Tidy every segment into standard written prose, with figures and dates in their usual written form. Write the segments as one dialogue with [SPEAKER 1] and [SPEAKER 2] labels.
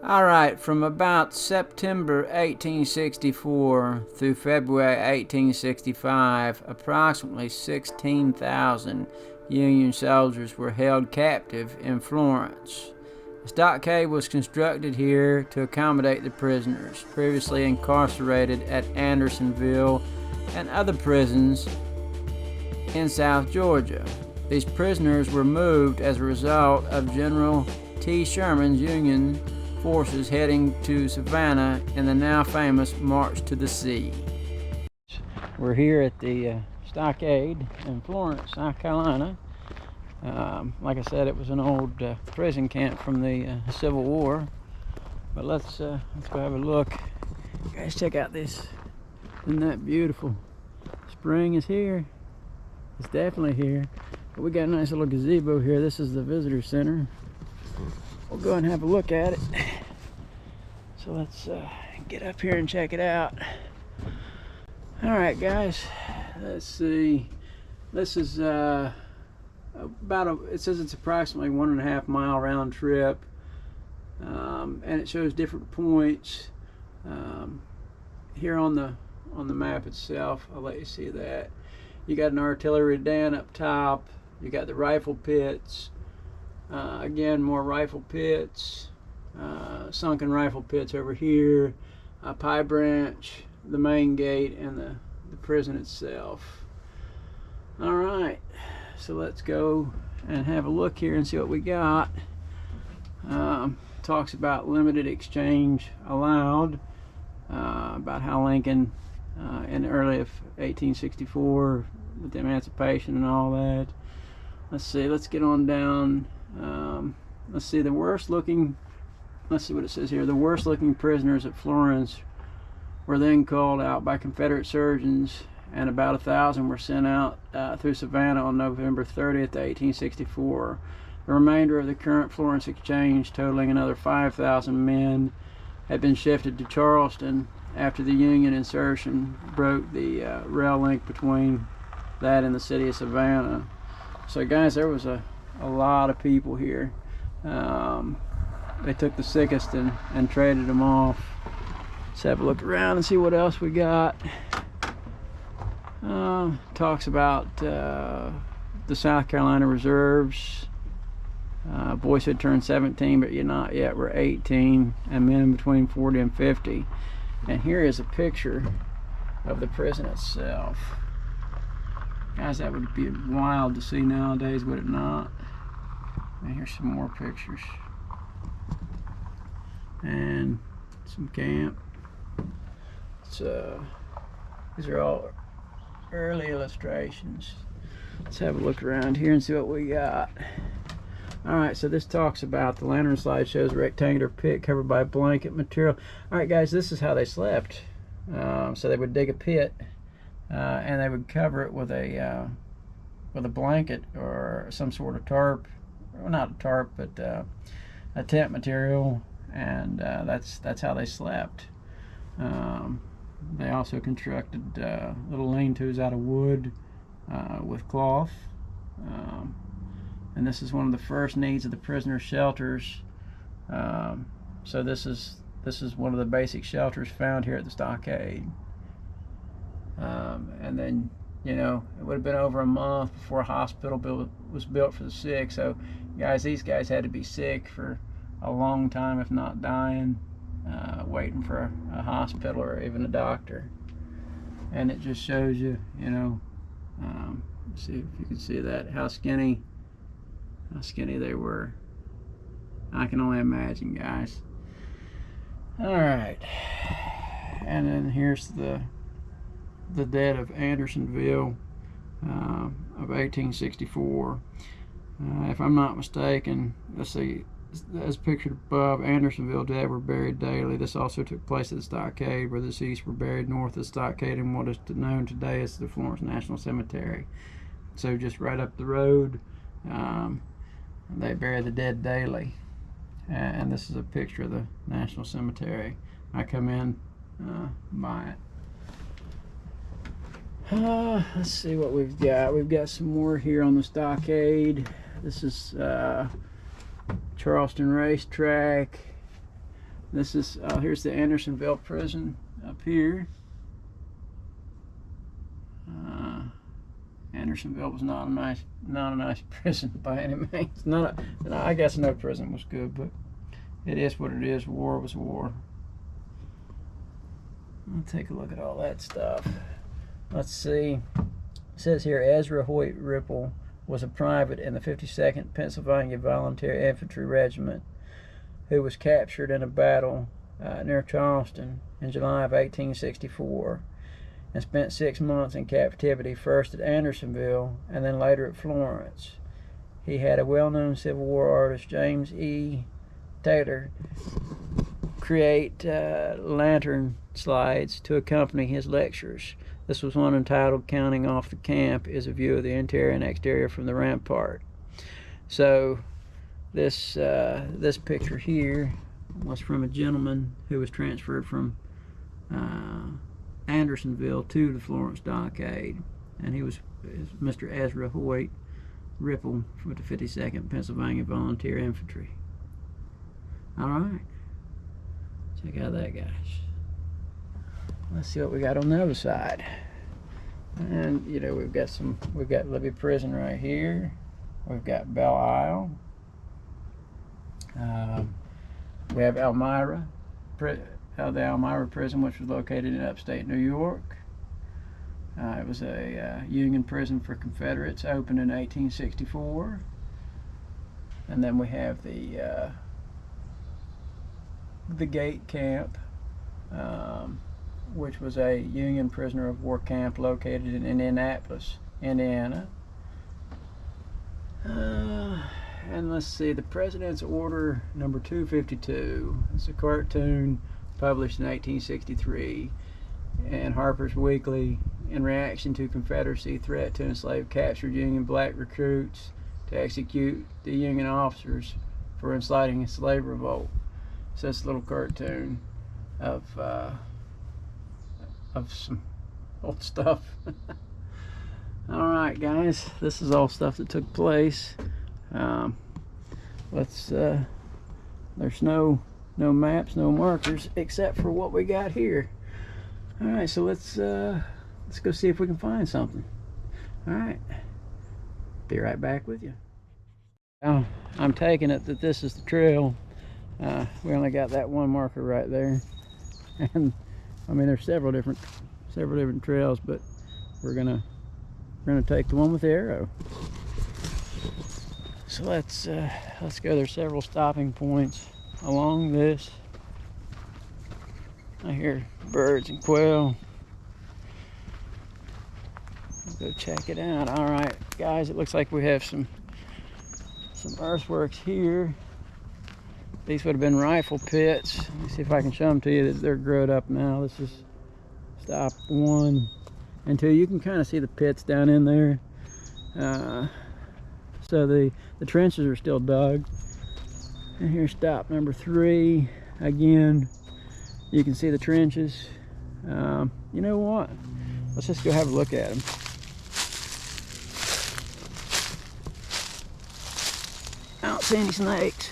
[SPEAKER 1] Alright, from about September 1864 through February 1865, approximately 16,000 Union soldiers were held captive in Florence. The stockade was constructed here to accommodate the prisoners previously incarcerated at Andersonville and other prisons in South Georgia. These prisoners were moved as a result of General T. Sherman's Union forces heading to Savannah in the now famous March to the Sea. We're here at the stockade in Florence, South Carolina. Like I said, it was an old prison camp from the Civil War. But let's go have a look. Guys, check out this. Isn't that beautiful? Spring is here. It's definitely here. But we got a nice little gazebo here. This is the visitor center. We'll go and have a look at it. So let's get up here and check it out. All right, guys. Let's see. This is it says it's approximately 1.5 mile round trip, and it shows different points here on the map itself. I'll let you see that. You got an artillery den up top. You got the rifle pits. Again, more rifle pits, sunken rifle pits over here, Pie Branch, the main gate, and the prison itself. All right, so let's go and have a look here and see what we got. Talks about limited exchange allowed, about how Lincoln in the early of 1864 with the emancipation and all that. Let's see, let's get on down. Let's see, let's see what it says here. The worst looking prisoners at Florence were then called out by Confederate surgeons, and about 1,000 were sent out through Savannah on November 30th, 1864. The remainder of the current Florence exchange, totaling another 5,000 men, had been shifted to Charleston after the Union insertion broke the rail link between that and the city of Savannah. So guys, there was a lot of people here. They took the sickest and traded them off. Let's have a look around and see what else we got. Talks about the South Carolina reserves. Boys had turned 17, but you're not yet. We're 18, and men between 40 and 50. And here is a picture of the prison itself. Guys, that would be wild to see nowadays, would it not? And here's some more pictures. And some camp. These are all early illustrations. Let's have a look around here and see what we got. Alright, so this talks about the lantern slide shows a rectangular pit covered by blanket material. Alright guys, this is how they slept. So they would dig a pit and they would cover it with a blanket or some sort of tarp. Well, not a tarp, but a tent material, and that's how they slept. They also constructed little lean-tos out of wood with cloth, and this is one of the first needs of the prisoner shelters. So this is one of the basic shelters found here at the stockade. And then, you know, it would have been over a month before a hospital was built for the sick. So guys, these guys had to be sick for a long time, if not dying, waiting for a hospital or even a doctor. And it just shows you, you know, see if you can see that, how skinny they were. I can only imagine, guys. All right, and then here's the dead of Andersonville of 1864. If I'm not mistaken, let's see, as pictured above, Andersonville dead were buried daily. This also took place at the stockade, where the deceased were buried north of the stockade in what is known today as the Florence National Cemetery. So just right up the road, they bury the dead daily. And this is a picture of the National Cemetery. I come in by it. Let's see what we've got. We've got some more here on the stockade. This is Charleston Racetrack. This is here's the Andersonville prison up here. Andersonville was not a nice prison by any means. I guess no prison was good, but it is what it is. War was war. Let's take a look at all that stuff. Let's see. It says here Ezra Hoyt Ripple was a private in the 52nd Pennsylvania Volunteer Infantry Regiment who was captured in a battle near Charleston in July of 1864 and spent 6 months in captivity, first at Andersonville and then later at Florence. He had a well-known Civil War artist, James E. Taylor, create lantern slides to accompany his lectures. This was one entitled "Counting Off the Camp is a View of the Interior and Exterior from the Rampart." So this picture here was from a gentleman who was transferred from Andersonville to the Florence Stockade, and he was Mr. Ezra Hoyt Ripple with the 52nd Pennsylvania Volunteer Infantry. All right, check out that, guys. Let's see what we got on the other side. And you know, we've got Libby Prison right here. We've got Belle Isle. We have Elmira, the Elmira prison, which was located in upstate New York. It was a Union prison for Confederates, opened in 1864. And then we have the Gate Camp, which was a Union prisoner of war camp located in Indianapolis, Indiana. And let's see, the President's Order number 252. It's a cartoon published in 1863 in Harper's Weekly in reaction to Confederacy threat to enslave captured Union black recruits to execute the Union officers for inciting a slave revolt. So it's a little cartoon of some old stuff. All right, guys, this is all stuff that took place. There's no maps, no markers, except for what we got here. All right, so let's go see if we can find something. All right, be right back with you. Now, I'm taking it that this is the trail. We only got that one marker right there, and I mean there's several different trails, but we're gonna take the one with the arrow. So let's go. There's several stopping points along this. I hear birds and quail. We'll go check it out. All right, guys, it looks like we have some earthworks here. These would have been rifle pits. Let me see if I can show them to you. They're grown up now. This is stop 1 and 2. You can kind of see the pits down in there. So the trenches are still dug. And here's stop number 3. Again, you can see the trenches. You know what? Let's just go have a look at them. I don't see any snakes.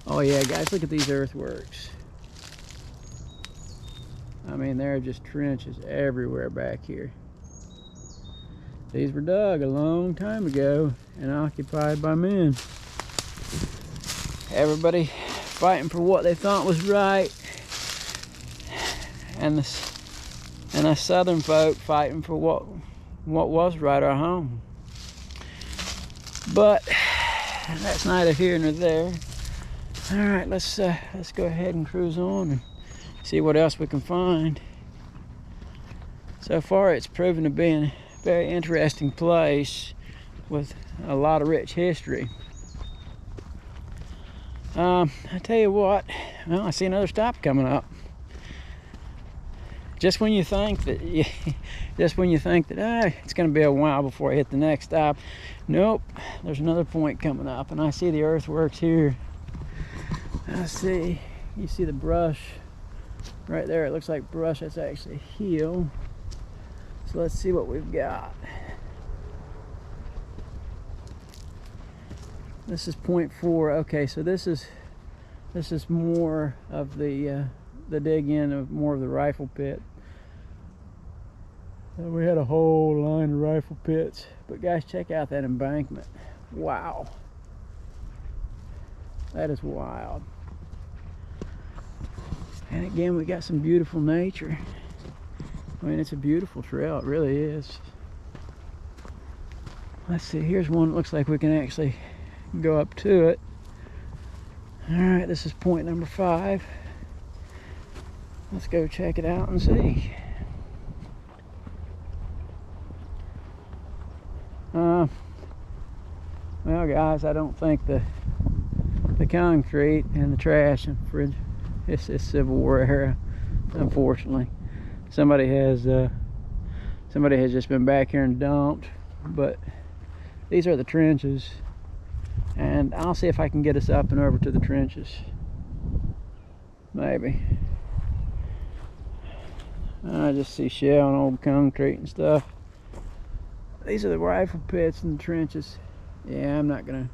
[SPEAKER 1] Oh yeah, guys, look at these earthworks. I mean, there are just trenches everywhere back here. These were dug a long time ago and occupied by men. Everybody fighting for what they thought was right, and the southern folk fighting for what was right, our home. But that's neither here nor there. All right, let's go ahead and cruise on and see what else we can find. So far, it's proven to be a very interesting place with a lot of rich history. I tell you what, well, I see another stop coming up. Just when you think that it's going to be a while before I hit the next stop, nope, there's another point coming up, and I see the earthworks here. You see the brush right there. It looks like brush. That's actually a hill. So let's see what we've got. This is point 4. Okay, so this is This is more of the dig in of more of the rifle pit. And we had a whole line of rifle pits. But guys, check out that embankment. Wow. That is wild. And again, we got some beautiful nature. I mean, it's a beautiful trail, it really is. Let's see, here's one that looks like we can actually go up to it. All right, this is point number 5. Let's go check it out and see. Well, guys, I don't think the concrete and the trash and fridge, it's Civil War era, unfortunately. Somebody has just been back here and dumped, but these are the trenches, and I'll see if I can get us up and over to the trenches. Maybe. I just see shell and old concrete and stuff. These are the rifle pits and the trenches. Yeah, I'm not gonna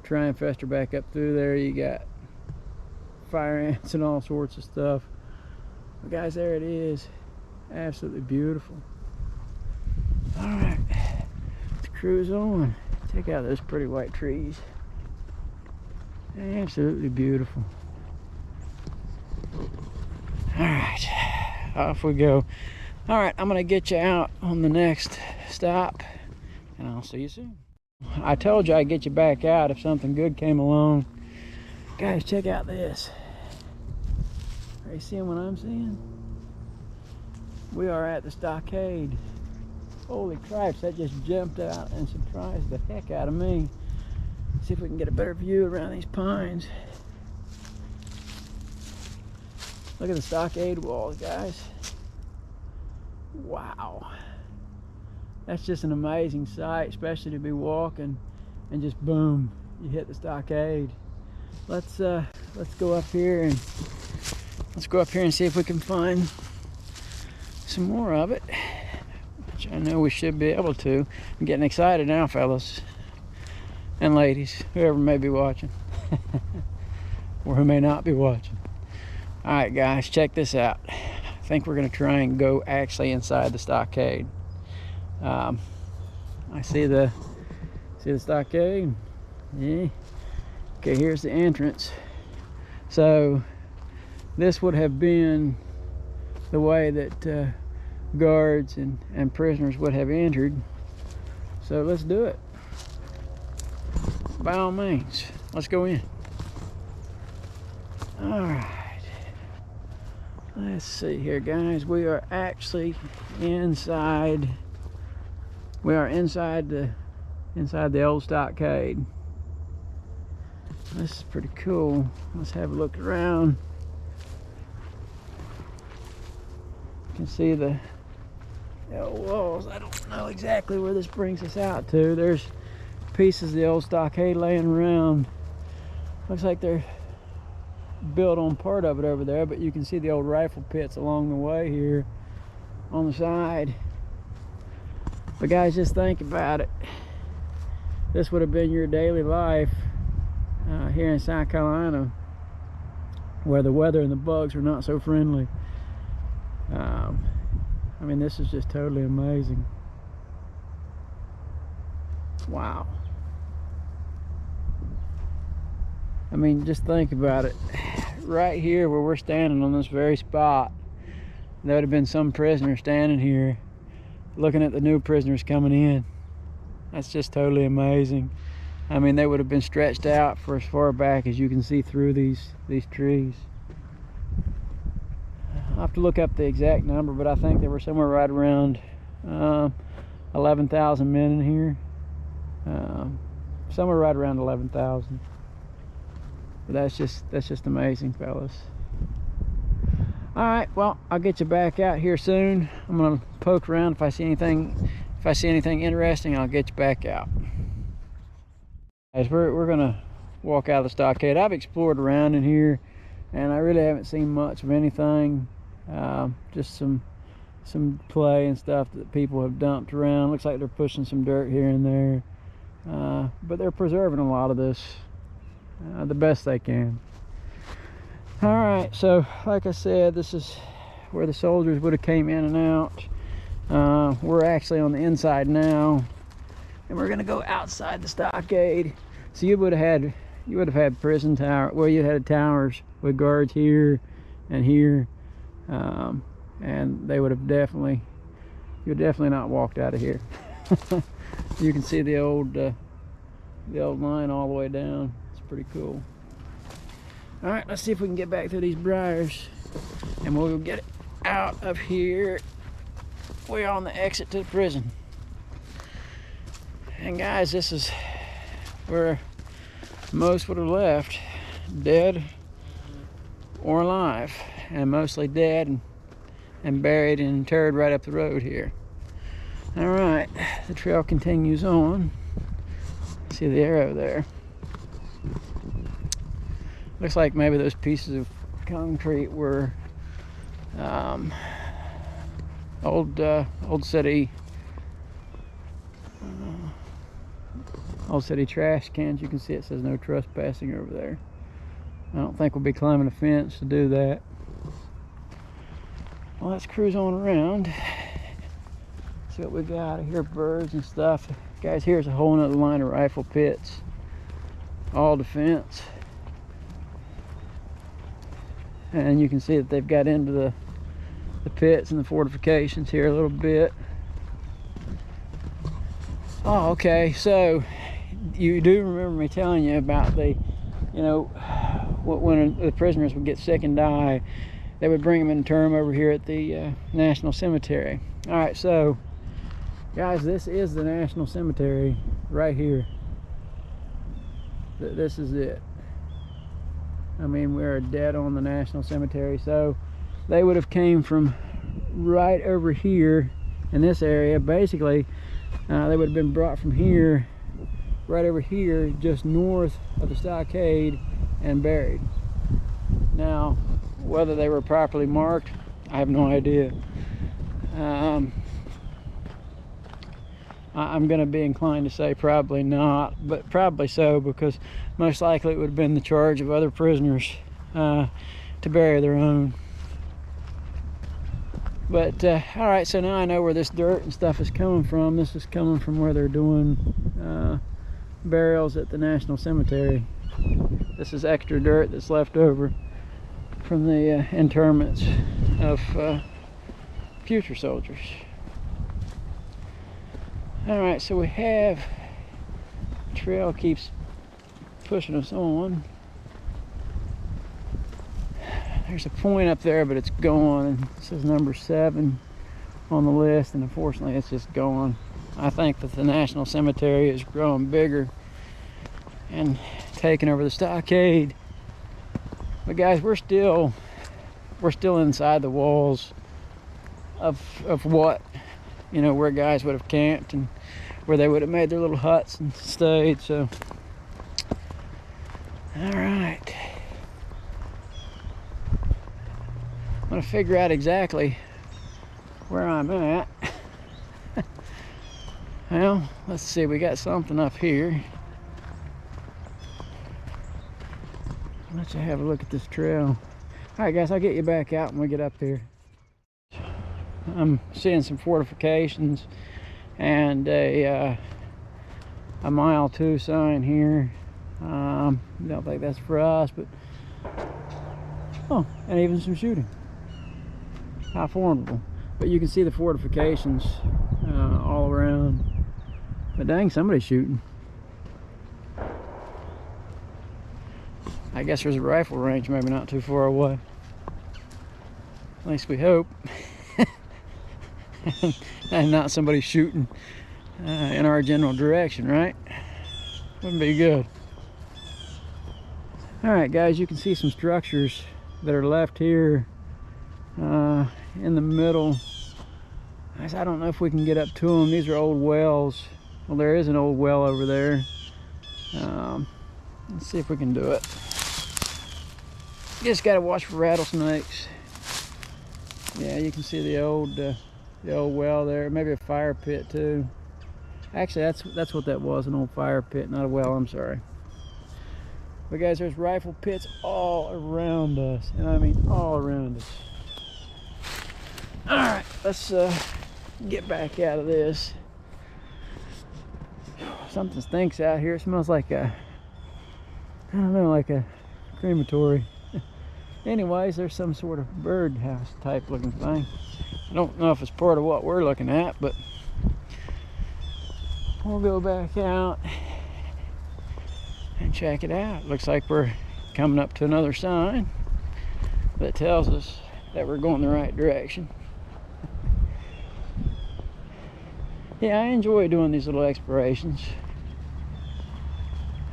[SPEAKER 1] try and fester back up through there. You got fire ants and all sorts of stuff. But guys, there it is. Absolutely beautiful. All right, let's cruise on. Check out those pretty white trees. Absolutely beautiful. All right, off we go. All right, I'm gonna get you out on the next stop, and I'll see you soon. I told you I'd get you back out if something good came along. Guys, check out this. Are you seeing what I'm seeing? We are at the stockade. Holy cripes, that just jumped out and surprised the heck out of me. See if we can get a better view around these pines. Look at the stockade walls, guys. Wow. That's just an amazing sight, especially to be walking and just boom, you hit the stockade. Let's go up here and see if we can find some more of it, which I know we should be able to. I'm getting excited now, fellas and ladies, whoever may be watching or who may not be watching. All right, guys, check this out. I think we're gonna try and go actually inside the stockade. I see the stockade. Yeah. Okay, here's the entrance. So this would have been the way that guards and prisoners would have entered. So let's do it. By all means, let's go in. All right. Let's see here, guys. We are actually inside. We are inside the old stockade. This is pretty cool. Let's have a look around. You can see the old walls. I don't know exactly where this brings us out to. There's pieces of the old stockade laying around. Looks like they're built on part of it over there, but you can see the old rifle pits along the way here on the side. But guys, just think about it. This would have been your daily life here in South Carolina, where the weather and the bugs are not so friendly. I mean, this is just totally amazing. Wow. I mean, just think about it. Right here where we're standing on this very spot, there would have been some prisoner standing here looking at the new prisoners coming in. That's just totally amazing. I mean, they would have been stretched out for as far back as you can see through these trees. I'll have to look up the exact number, but I think there were somewhere right around 11,000 men in here. Somewhere right around 11,000. But that's just amazing, fellas. All right, well, I'll get you back out here soon. I'm gonna poke around. If I see anything interesting, I'll get you back out. Guys, we're gonna walk out of the stockade. I've explored around in here, and I really haven't seen much of anything. Just some clay and stuff that people have dumped around. Looks like they're pushing some dirt here and there, but they're preserving a lot of this the best they can. All right, so like I said, this is where the soldiers would have came in and out. We're actually on the inside now, and we're gonna go outside the stockade. So you would have had prison tower. Well, you had towers with guards here and here, and they would have definitely, you'd definitely not walked out of here. You can see the old line all the way down. It's pretty cool. All right, let's see if we can get back through these briars, and we'll get it out of here. We're on the exit to the prison. And guys, this is where most would have left, dead or alive, and mostly dead and buried and interred right up the road here. All right, the trail continues on. See the arrow there. Looks like maybe those pieces of concrete were old city trash cans. You can see it says no trespassing over there. I don't think we'll be climbing a fence to do that. Well, let's cruise on around. See what we got. I hear birds and stuff. Guys, here's a whole nother line of rifle pits. All defense. And you can see that they've got into the pits and the fortifications here a little bit. Oh, okay, so you do remember me telling you about the, you know, when the prisoners would get sick and die, they would bring them in term over here at the National Cemetery. All right, so guys, this is the National Cemetery right here. This is it. I mean, we're dead on the National Cemetery, so they would have came from right over here in this area. Basically, they would have been brought from here, right over here, just north of the stockade, and buried. Now, whether they were properly marked, I have no idea. I'm going to be inclined to say probably not, but probably so, because most likely it would have been the charge of other prisoners to bury their own. But all right, so now I know where this dirt and stuff is coming from. This is coming from where they're doing burials at the National Cemetery. This is extra dirt that's left over from the interments of future soldiers. All right, so we have, trail keeps pushing us on. There's a point up there, but it's gone, and it says number 7 on the list, and unfortunately it's just gone. I think that the National Cemetery is growing bigger and taking over the stockade. But guys, we're still inside the walls of what, you know, where guys would have camped and where they would have made their little huts and stayed. So all right, I'm gonna figure out exactly where I'm at. Well, let's see, we got something up here. I'll let you have a look at this trail. All right guys, I'll get you back out when we get up here. I'm seeing some fortifications and a mile 2 sign here. Don't think that's for us, but oh, and even some shooting. How formidable! But you can see the fortifications all around. But dang, somebody's shooting. I guess there's a rifle range maybe not too far away. At least we hope. And not somebody shooting in our general direction, right? Wouldn't be good. All right guys, you can see some structures that are left here in the middle. I don't know if we can get up to them. These are old wells. Well, there is an old well over there. Let's see if we can do it. Just gotta watch for rattlesnakes. Yeah, you can see the old well there. Maybe a fire pit too. Actually, that's what that was, an old fire pit, not a well, I'm sorry. But guys, there's rifle pits all around us, and I mean all around us. All right, let's get back out of this. Something stinks out here. It smells like I don't know, like a crematory. Anyways, there's some sort of birdhouse type looking thing. I don't know if it's part of what we're looking at, but we'll go back out and check it out. Looks like we're coming up to another sign that tells us that we're going the right direction. Yeah, I enjoy doing these little explorations.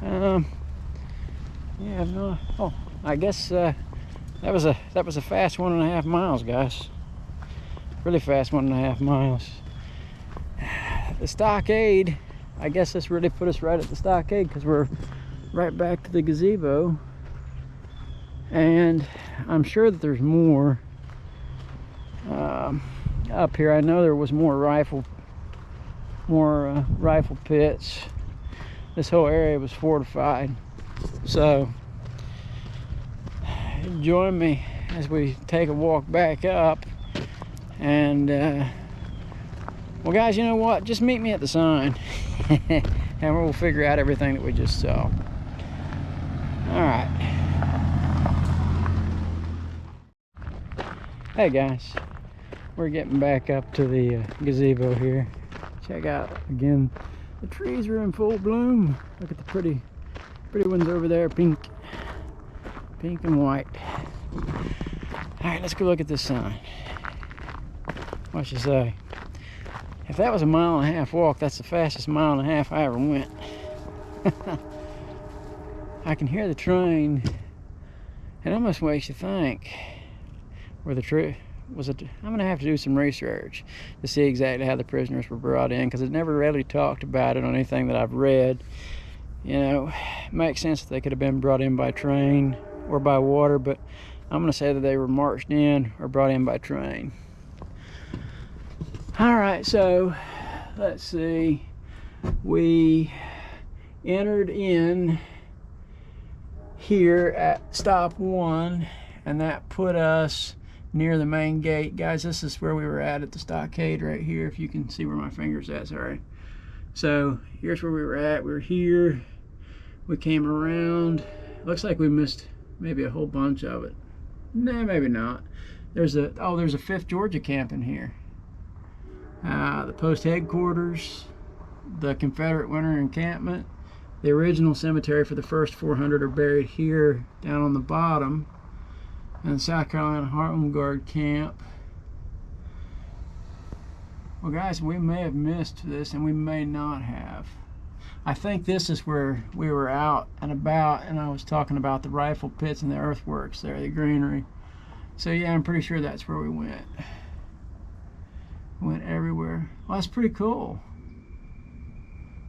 [SPEAKER 1] Yeah, no. Oh, I guess that was a fast 1.5 miles, guys. Really fast 1.5 miles. The stockade. I guess this really put us right at the stockade because we're right back to the gazebo, and I'm sure that there's more up here. I know there was more rifle pits. This whole area was fortified, so join me as we take a walk back up. And well, guys, you know what, just meet me at the sign and we'll figure out everything that we just saw. All right. Hey guys, we're getting back up to the gazebo here. Check out again, the trees are in full bloom. Look at the pretty ones over there, pink and white. All right, let's go look at this sign. What you say? If that was a 1.5 mile walk, that's the fastest 1.5 miles I ever went. I can hear the train. It almost makes you think where the train was. I'm gonna have to do some research to see exactly how the prisoners were brought in, because it never really talked about it on anything that I've read. You know, it makes sense that they could have been brought in by train or by water, but I'm gonna say that they were marched in or brought in by train. All right, so let's see. We entered in here at stop 1, and that put us near the main gate. Guys, this is where we were at the stockade right here, if you can see where my finger's at, sorry. So here's where we were at. We were here, we came around. Looks like we missed maybe a whole bunch of it. Nah, maybe not. There's a 5th Georgia camp in here. The post headquarters, the Confederate winter encampment, the original cemetery for the first 400 are buried here down on the bottom, and the South Carolina Home Guard camp. Well guys, we may have missed this and we may not have. I think this is where we were out and about, and I was talking about the rifle pits and the earthworks there, the greenery. So yeah, I'm pretty sure that's where we went. Went everywhere. Well, that's pretty cool.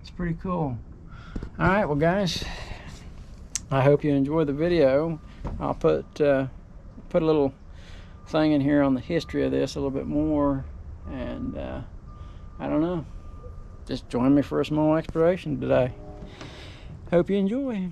[SPEAKER 1] It's pretty cool. All right, well guys, I hope you enjoyed the video. I'll put a little thing in here on the history of this a little bit more, and I don't know, just join me for a small exploration today. Hope you enjoy.